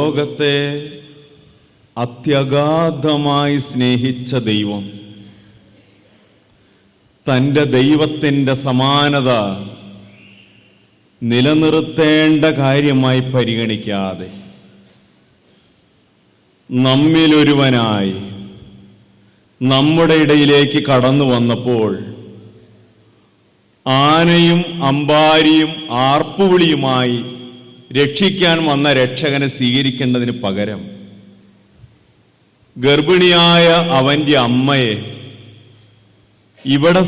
ലോകത്തെ അത്യഗാധമായി സ്നേഹിച്ച ദൈവം തൻ്റെ ദൈവത്തിൻ്റെ സമാനത നിലനിർത്തേണ്ട കാര്യമായി പരിഗണിക്കാതെ നമ്മിലൊരുവനായി നമ്മുടെ ഇടയിലേക്ക് കടന്നു വന്നപ്പോൾ ആനയും അമ്പാരിയും ആർപ്പുവിളിയുമായി രക്ഷിക്കാൻ വന്ന രക്ഷകനെ സ്വീകരിക്കേണ്ടതിന് പകരം ഗർഭിണിയായ അവൻ്റെ അമ്മയെ ഇവിടെ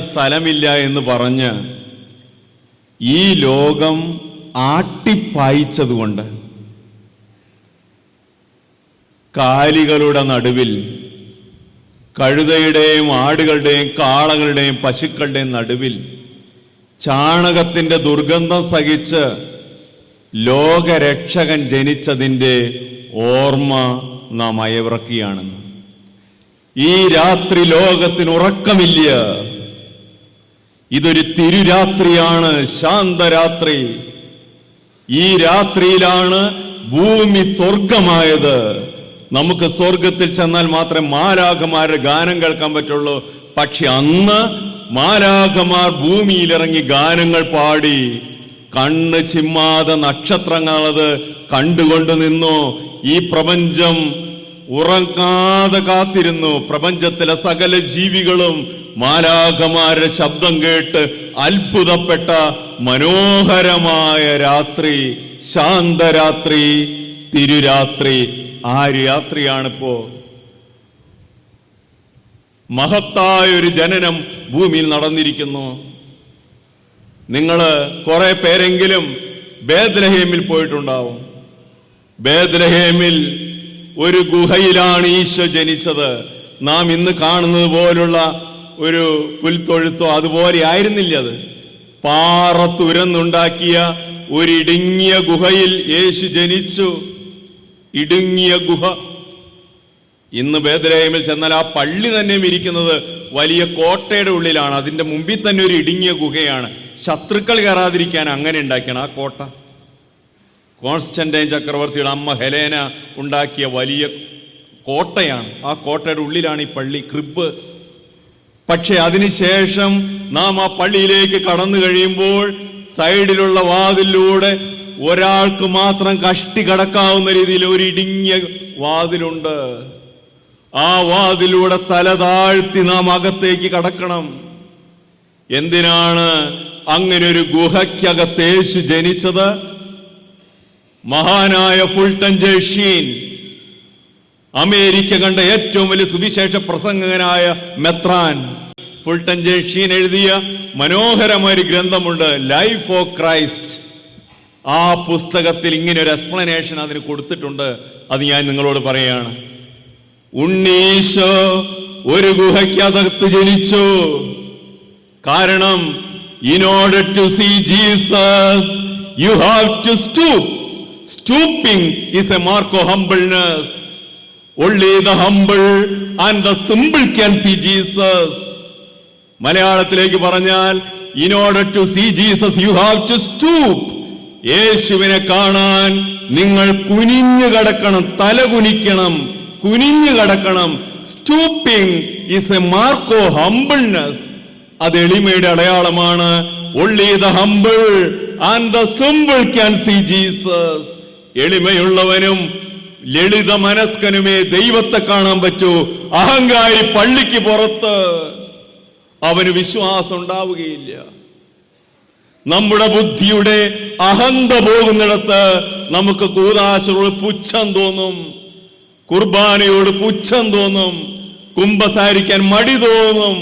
സ്ഥലമില്ല എന്ന് പറഞ്ഞ് ഈ ലോകം ആട്ടിപ്പായിച്ചതുകൊണ്ട് കാലികളുടെ നടുവിൽ, കഴുതയുടെയും ആടുകളുടെയും കാളകളുടെയും പശുക്കളുടെയും നടുവിൽ ചാണകത്തിൻ്റെ ദുർഗന്ധം സഹിച്ച് ലോകരക്ഷകൻ ജനിച്ചതിൻ്റെ ഓർമ്മ നാം അയവിറക്കുകയാണെന്ന്. ഈ രാത്രി ലോകത്തിന് ഉറക്കമില്ല. ഇതൊരു തിരുരാത്രിയാണ്, ശാന്തരാത്രി. ഈ രാത്രിയിലാണ് ഭൂമി സ്വർഗമായത്. നമുക്ക് സ്വർഗത്തിൽ ചെന്നാൽ മാത്രമേ മാലാഖമാരുടെ ഗാനം കേൾക്കാൻ പറ്റുള്ളൂ. പക്ഷെ അന്ന് മാലാഖമാർ ഭൂമിയിലിറങ്ങി ഗാനങ്ങൾ പാടി, കണ്ണ് ചിമ്മാതെ നക്ഷത്രങ്ങളത് കണ്ടുകൊണ്ട് നിന്നു. ഈ പ്രപഞ്ചം ഉറങ്ങാതെ കാത്തിരുന്നു. പ്രപഞ്ചത്തിലെ സകല ജീവികളും മാലാഖമാരുടെ ശബ്ദം കേട്ട് അത്ഭുതപ്പെട്ട മനോഹരമായ രാത്രി, ശാന്തരാത്രി, തിരുരാത്രി. ആ രാത്രിയാണിപ്പോ. മഹത്തായ ഒരു ജനനം ഭൂമിയിൽ നടന്നിരിക്കുന്നു. നിങ്ങൾ കുറെ പേരെങ്കിലും ബേത്ലഹേമിൽ പോയിട്ടുണ്ടാവും. ബേത്ലഹേമിൽ ഒരു ഗുഹയിലാണ് ഈശോ ജനിച്ചത്. നാം ഇന്ന് കാണുന്നത് പോലുള്ള ഒരു പുൽത്തൊഴുത്തോ അതുപോലെ ആയിരുന്നില്ല. അത് പാറ തുരന്നുണ്ടാക്കിയ ഒരു ഇടുങ്ങിയ ഗുഹയിൽ യേശു ജനിച്ചു. ഇടുങ്ങിയ ഗുഹ. ഇന്ന് ബേത്ലഹേമിൽ ചെന്നാൽ ആ പള്ളി തന്നെ ഇരിക്കുന്നത് വലിയ കോട്ടയുടെ ഉള്ളിലാണ്. അതിൻ്റെ മുമ്പിൽ തന്നെ ഒരു ഇടുങ്ങിയ ഗുഹയാണ്. ശത്രുക്കൾ കയറാതിരിക്കാൻ അങ്ങനെ ഉണ്ടാക്കിയാണ് ആ കോട്ട. കോൺസ്റ്റന്റൈൻ ചക്രവർത്തിയുടെ അമ്മ ഹെലേന ഉണ്ടാക്കിയ വലിയ കോട്ടയാണ്. ആ കോട്ടയുടെ ഉള്ളിലാണ് ഈ പള്ളി, ക്രിബ്. പക്ഷെ അതിനുശേഷം നാം ആ പള്ളിയിലേക്ക് കടന്നു കഴിയുമ്പോൾ സൈഡിലുള്ള വാതിലൂടെ ഒരാൾക്ക് മാത്രം കഷ്ടി കടക്കാവുന്ന രീതിയിൽ ഒരു ഇടുങ്ങിയ വാതിലുണ്ട്. ആ വാതിലൂടെ തല താഴ്ത്തി നാം അകത്തേക്ക് കടക്കണം. എന്തിനാണ് അങ്ങനെ ഒരു ഗുഹയ്ക്കകത്ത് യേശു ജനിച്ചത്? മഹാനായ ഫുൾട്ടൻ ജെ ഷീൻ, അമേരിക്ക കണ്ട ഏറ്റവും വലിയ സുവിശേഷ പ്രസംഗകനായ മെത്രാൻ ഫുൾട്ടൻ ജെ ഷീൻ എഴുതിയ മനോഹരമായ ഒരു ഗ്രന്ഥമുണ്ട്, ലൈഫ് ഓഫ് ക്രൈസ്റ്റ്. ആ പുസ്തകത്തിൽ ഇങ്ങനെ ഒരു എക്സ്പ്ലനേഷൻ അതിന് കൊടുത്തിട്ടുണ്ട്. അത് ഞാൻ നിങ്ങളോട് പറയാണ്. ഉണ്ണീശോ ഒരു ഗുഹയ്ക്കകത്ത് ജനിച്ചു. കാരണം in order to see Jesus you have to stoop. Stooping is a mark of humbleness. Only the humble and the simple can see Jesus. മലയാളത്തിലേക്ക് പറഞ്ഞാൽ in order to see Jesus you have to stoop. യേശുവിനെ കാണാൻ നിങ്ങൾ കുനിഞ്ഞു കിടക്കണം, തല കുനിക്കണം, കുനിഞ്ഞു കിടക്കണം. Stooping is a mark of humbleness. അത് എളിമയുടെ അടയാളമാണ്. Only the humble and the simple can see Jesus. എളിമയുള്ളവനും ലളിത മനസ്കനുമേ ദൈവത്തെ കാണാൻ പറ്റൂ. അഹങ്കാരി പള്ളിക്ക് പുറത്ത് അവന് വിശ്വാസം ഉണ്ടാവുകയില്ല. നമ്മുടെ ബുദ്ധിയുടെ അഹന്ത പോകുന്നിടത്ത് നമുക്ക് കൂദാശയോട് പുച്ഛം തോന്നും, കുർബാനയോട് പുച്ഛം തോന്നും, കുമ്പസാരിക്കാൻ മടി തോന്നും,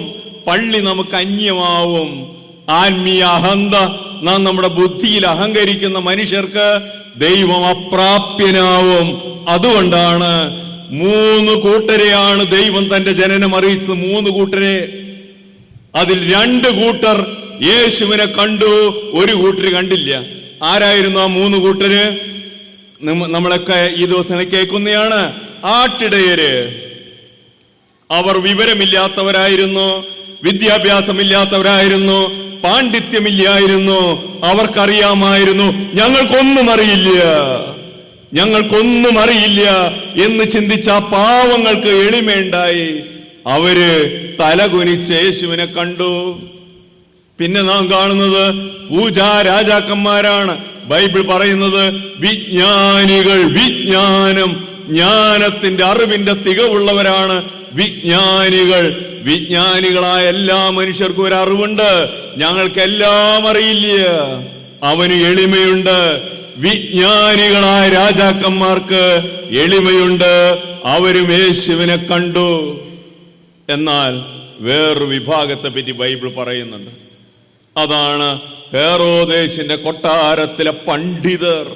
പള്ളി നമുക്ക് അന്യമാവും. ആത്മീയ അഹന്ത നാം നമ്മുടെ ബുദ്ധിയിൽ അഹങ്കരിക്കുന്ന മനുഷ്യർക്ക് ദൈവം അപ്രാപ്യനാവും. അതുകൊണ്ടാണ് 3 കൂട്ടരെയാണ് ദൈവം തന്റെ ജനനം അറിയിച്ചത്. 3 കൂട്ടരെ. അതിൽ 2 കൂട്ടർ യേശുവിനെ കണ്ടു, 1 കൂട്ടർ കണ്ടില്ല. ആരായിരുന്നു ആ 3 കൂട്ടര്? നമ്മളൊക്കെ ഈ ദിവസം കേൾക്കുന്നതാണ്. ആട്ടിടയര്. അവർ വിവരമില്ലാത്തവരായിരുന്നു, വിദ്യാഭ്യാസമില്ലാത്തവരായിരുന്നു, പാണ്ഡിത്യമില്ലായിരുന്നു. അവർക്കറിയാമായിരുന്നു ഞങ്ങൾക്കൊന്നും അറിയില്ല, ഞങ്ങൾക്കൊന്നും അറിയില്ല എന്ന് ചിന്തിച്ച ആ പാവങ്ങൾക്ക് എളിമയുണ്ടായി. അവര് തലകുനിച്ച് യേശുവിനെ കണ്ടു. പിന്നെ നാം കാണുന്നത് പൂജാ രാജാക്കന്മാരാണ്. ബൈബിൾ പറയുന്നത് വിജ്ഞാനികൾ, ജ്ഞാനത്തിന്റെ അറിവിന്റെ തികവുള്ളവരാണ് വിജ്ഞാനികൾ. വിജ്ഞാനികളായ എല്ലാ മനുഷ്യർക്കും ഒരു അറിവുണ്ട്. ഞങ്ങൾക്കെല്ലാം അറിയില്ല. അവന് എളിമയുണ്ട്. വിജ്ഞാനികളായ രാജാക്കന്മാർക്ക് എളിമയുണ്ട്. അവരും യേശുവിനെ കണ്ടു. എന്നാൽ വേറൊരു വിഭാഗത്തെ പറ്റി ബൈബിൾ പറയുന്നുണ്ട്. അതാണ് ഹെറോദേസിന്റെ കൊട്ടാരത്തിലെ പണ്ഡിതർ.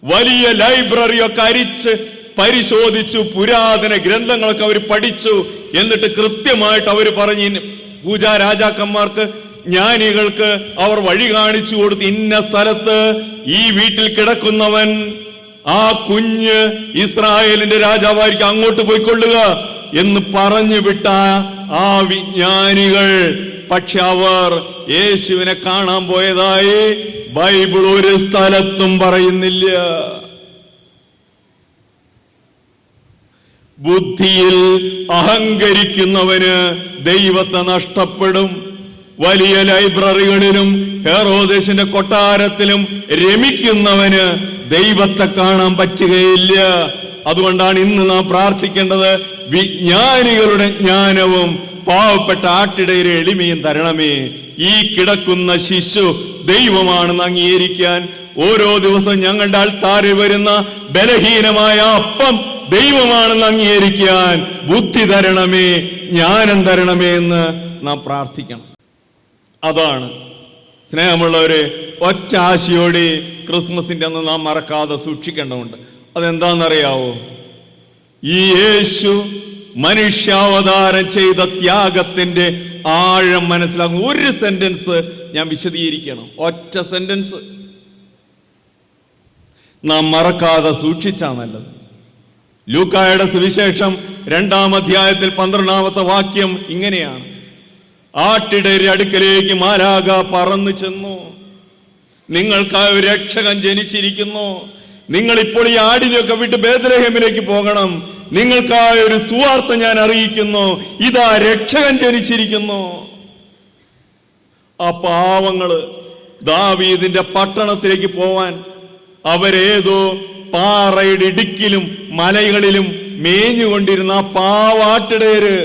വലിയ ലൈബ്രറിയൊക്കെ അരിച്ച് പരിശോധിച്ചു, പുരാതന ഗ്രന്ഥങ്ങളൊക്കെ അവർ പഠിച്ചു. എന്നിട്ട് കൃത്യമായിട്ട് അവർ പറഞ്ഞു, പൂജാ രാജാക്കന്മാർക്ക്, ജ്ഞാനികൾക്ക് അവർ വഴി കാണിച്ചു കൊടുത്ത്, ഇന്ന സ്ഥലത്ത് ഈ വീട്ടിൽ കിടക്കുന്നവൻ ആ കുഞ്ഞ് ഇസ്രായേലിന്റെ രാജാവായിരിക്കും, അങ്ങോട്ട് പോയിക്കൊള്ളുക എന്ന് പറഞ്ഞു വിട്ട ആ വിജ്ഞാനികൾ, പക്ഷെ അവർ യേശുവിനെ കാണാൻ പോയതായി ബൈബിൾ ഒരു സ്ഥലത്തും പറയുന്നില്ല. ബുദ്ധിയിൽ അഹങ്കരിക്കുന്നവന് ദൈവത്തെ നഷ്ടപ്പെടും. വലിയ ലൈബ്രറികളിലും ഹെറോദേസിന്റെ കൊട്ടാരത്തിലും രമിക്കുന്നവന് ദൈവത്തെ കാണാൻ പറ്റുകയില്ല. അതുകൊണ്ടാണ് ഇന്ന് നാം പ്രാർത്ഥിക്കേണ്ടത്, വിജ്ഞാനികളുടെ ജ്ഞാനവും പാവപ്പെട്ട ആട്ടിടയുടെ എളിമയും തരണമേ. ഈ കിടക്കുന്ന ശിശു ദൈവമാണെന്ന് അംഗീകരിക്കാൻ ഓരോ ദിവസവും ഞങ്ങളുടെ അൾത്താരിൽ വരുന്ന ബലഹീനമായ അപ്പം ദൈവമാണെന്ന് അംഗീകരിക്കാൻ ബുദ്ധി തരണമേ, ജ്ഞാനം തരണമേ എന്ന് നാം പ്രാർത്ഥിക്കണം. അതാണ് സ്നേഹമുള്ളവരെ, ഒറ്റ ആശയോടെ ക്രിസ്മസിന്റെ അന്ന് നാം മറക്കാതെ സൂക്ഷിക്കേണ്ടതുണ്ട്. അതെന്താണെന്നറിയാവോ? ഈ യേശു മനുഷ്യാവതാരം ചെയ്ത ത്യാഗത്തിന്റെ ആഴം മനസ്സിലാകും. ഒരു സെന്റൻസ് ഞാൻ വിശദീകരിക്കണം, ഒറ്റ സെന്റൻസ് നാം മറക്കാതെ സൂക്ഷിച്ചാ നല്ലത്. ലൂക്കായുടെ സുവിശേഷം 2-ാം അധ്യായത്തിൽ 12-ാമത്തെ വാക്യം ഇങ്ങനെയാണ്: ആട്ടിടയരുടെ അടുക്കലേക്ക് മാലാഖ പറന്നു ചെന്നു, നിങ്ങൾക്കായി ഒരു രക്ഷകൻ ജനിച്ചിരിക്കുന്നു, നിങ്ങൾ ഇപ്പോൾ ഈ ആടിനെയൊക്കെ വിട്ട് ബേത്ലഹേമിലേക്ക് പോകണം, നിങ്ങൾക്കായി ഒരു സുവാർത്ത ഞാൻ അറിയിക്കുന്നു, ഇതാ രക്ഷകൻ ജനിച്ചിരിക്കുന്നു. ആ പാവങ്ങള് ദാവീദിന്റെ പട്ടണത്തിലേക്ക് പോവാൻ അവരേതോ പാറയുടെ ഇടുക്കിലും മലകളിലും മേഞ്ഞുകൊണ്ടിരുന്ന ആ പാവാട്ടിടയര്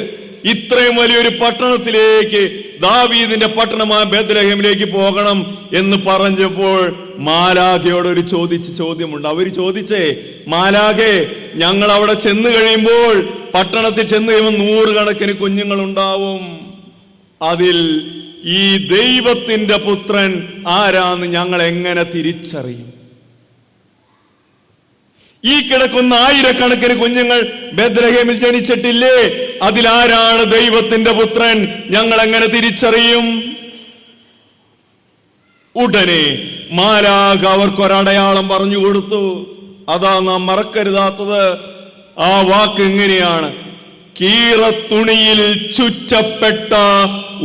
ഇത്രയും വലിയൊരു പട്ടണത്തിലേക്ക്, ദാവീദിന്റെ പട്ടണമായ ബേത്ലഹേമിലേക്ക് പോകണം എന്ന് പറഞ്ഞപ്പോൾ മാലാഖയോട് ഒരു ചോദ്യമുണ്ട്. അവര് ചോദിച്ചേ, മാലാഖേ, ഞങ്ങൾ അവിടെ ചെന്ന് കഴിയുമ്പോൾ, പട്ടണത്തിൽ ചെന്ന് കഴിയുമ്പോൾ 100 കണക്കിന് കുഞ്ഞുങ്ങൾ ഉണ്ടാവും, അതിൽ ഈ ദൈവത്തിന്റെ പുത്രൻ ആരാന്ന് ഞങ്ങൾ എങ്ങനെ തിരിച്ചറിയും? ഈ കിടക്കുന്ന 1000കണക്കിന് കുഞ്ഞുങ്ങൾ ബേത്ലഹേമിൽ ജനിച്ചിട്ടില്ലേ? അതിലാരാണ് ദൈവത്തിന്റെ പുത്രൻ? ഞങ്ങൾ എങ്ങനെ തിരിച്ചറിയും? ഉടനെ മാലാഖ അവർക്കൊരടയാളം പറഞ്ഞു കൊടുത്തു. അതാ നാം മറക്കരുതാത്തത്. ആ വാക്ക് ഇങ്ങനെയാണ്: കീറത്തുണിയിൽ ചുറ്റപ്പെട്ട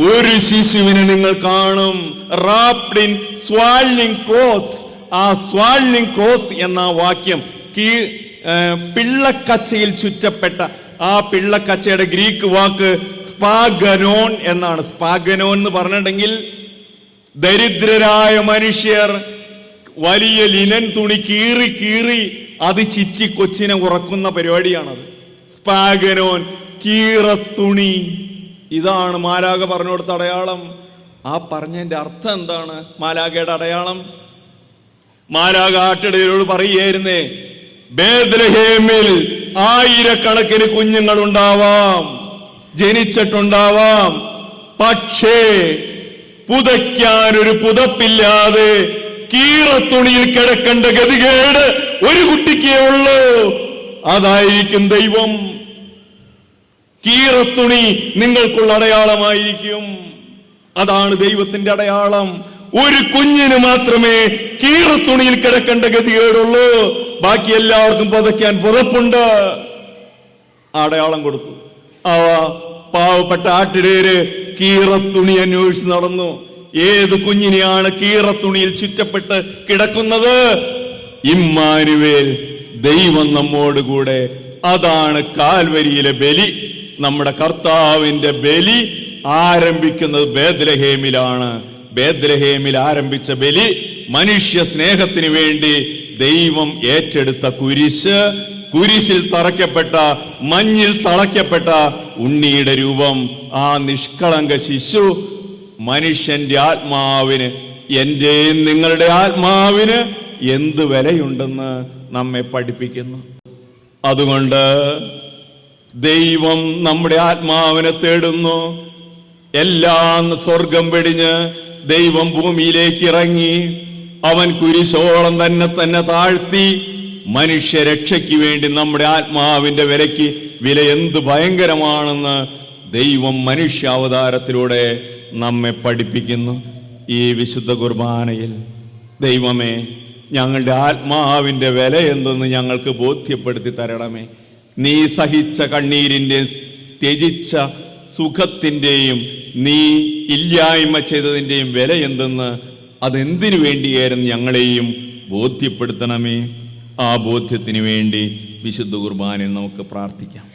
ഒരു ശിശുവിനെ നിങ്ങൾ കാണും. Wrapped in swaddling clothes. ആ സ്വാഡ്ലിംഗ് ക്ലോത്ത്സ് എന്ന വാക്യം പിള്ളക്കച്ചയിൽ ചുറ്റപ്പെട്ട, ആ പിള്ളക്കച്ചയുടെ ഗ്രീക്ക് വാക്ക് സ്പാഗനോൻ എന്നാണ്. സ്പാഗനോൻ എന്ന് പറഞ്ഞിട്ടുണ്ടെങ്കിൽ ദരിദ്രരായ മനുഷ്യർ വലിയ ലിനൻ തുണി കീറി അത് ചിറ്റി കൊച്ചിനെ ഉറക്കുന്ന പരിപാടിയാണത്. സ്പാഗനോൻ, കീറത്തുണി. ഇതാണ് മാലാഖ പറഞ്ഞു കൊടുത്ത അടയാളം. ആ പറഞ്ഞതിന്റെ അർത്ഥം എന്താണ്? മാലാഖയുടെ അടയാളം, മാലാഖ ആട്ടിടയരോട് പറയുകയായിരുന്നേ, ബേത്ലഹേമിൽ 1000കണക്കിന് കുഞ്ഞുങ്ങൾ ഉണ്ടാവാം, ജനിച്ചിട്ടുണ്ടാവാം, പക്ഷേ പുതയ്ക്കാൻ ഒരു പുതപ്പില്ലാതെ കീറത്തുണിയിൽ കിടക്കേണ്ട ഗതികേട് ഒരു കുട്ടിക്കേ ഉള്ളൂ. അതായിരിക്കും ദൈവം. കീറത്തുണി നിങ്ങൾക്കുള്ള അടയാളമായിരിക്കും. അതാണ് ദൈവത്തിന്റെ അടയാളം. ഒരു കുഞ്ഞിന് മാത്രമേ കീറത്തുണിയിൽ കിടക്കേണ്ട ഗതികേടുള്ളൂ, ബാക്കി എല്ലാവർക്കും പുതയ്ക്കാൻ പുതപ്പുണ്ട്. അടയാളം കൊടുത്തു. അവ പാവപ്പെട്ട ആട്ടിടയര് കീറത്തുണി അന്വേഷിച്ച് നടന്നു. ഏത് കുഞ്ഞിനെയാണ് കീറത്തുണിയിൽ ചുറ്റപ്പെട്ട് കിടക്കുന്നത്? ഇമ്മാനുവേൽ, ദൈവം നമ്മോടുകൂടെ. അതാണ് കാൽവരിയിലെ ബലി. നമ്മുടെ കർത്താവിൻ്റെ ബലി ആരംഭിക്കുന്നത് ബേത്ലഹേമിലാണ്. ബേത്ലഹേമിൽ ആരംഭിച്ച ബലി മനുഷ്യ സ്നേഹത്തിന് വേണ്ടി ദൈവം ഏറ്റെടുത്ത കുരിശ്, കുരിശിൽ തറയ്ക്കപ്പെട്ട, മഞ്ഞിൽ തളയ്ക്കപ്പെട്ട ഉണ്ണിയുടെ രൂപം. ആ നിഷ്കളങ്ക ശിശു മനുഷ്യന്റെ ആത്മാവിന്, എന്റെയും നിങ്ങളുടെ ആത്മാവിന് എന്ത് വിലയുണ്ടെന്ന് നമ്മെ പഠിപ്പിക്കുന്നു. അതുകൊണ്ട് ദൈവം നമ്മുടെ ആത്മാവിനെ തേടുന്നു. എല്ലാം സ്വർഗം വെടിഞ്ഞ് ദൈവം ഭൂമിയിലേക്ക് ഇറങ്ങി. അവൻ കുരിശോളം തന്നെ താഴ്ത്തി മനുഷ്യരക്ഷയ്ക്ക് വേണ്ടി നമ്മുടെ ആത്മാവിൻ്റെ വില എന്ത് ഭയങ്കരമാണെന്ന് ദൈവം മനുഷ്യാവതാരത്തിലൂടെ നമ്മെ പഠിപ്പിക്കുന്നു. ഈ വിശുദ്ധ കുർബാനയിൽ ദൈവമേ, ഞങ്ങളുടെ ആത്മാവിൻ്റെ വില എന്തെന്ന് ഞങ്ങൾക്ക് ബോധ്യപ്പെടുത്തി തരണമേ. നീ സഹിച്ച കണ്ണീരിൻ്റെ, ത്യജിച്ച സുഖത്തിൻ്റെയും, നീ ഇല്ലായ്മ ചെയ്തതിൻ്റെയും വില എന്തെന്ന്, അതെന്തിനു വേണ്ടിയായിരുന്നു ഞങ്ങളെയും ബോധ്യപ്പെടുത്തണമേ. ആ ബോധ്യത്തിന് വേണ്ടി വിശുദ്ധ കുർബാനയിൽ നമുക്ക് പ്രാർത്ഥിക്കാം.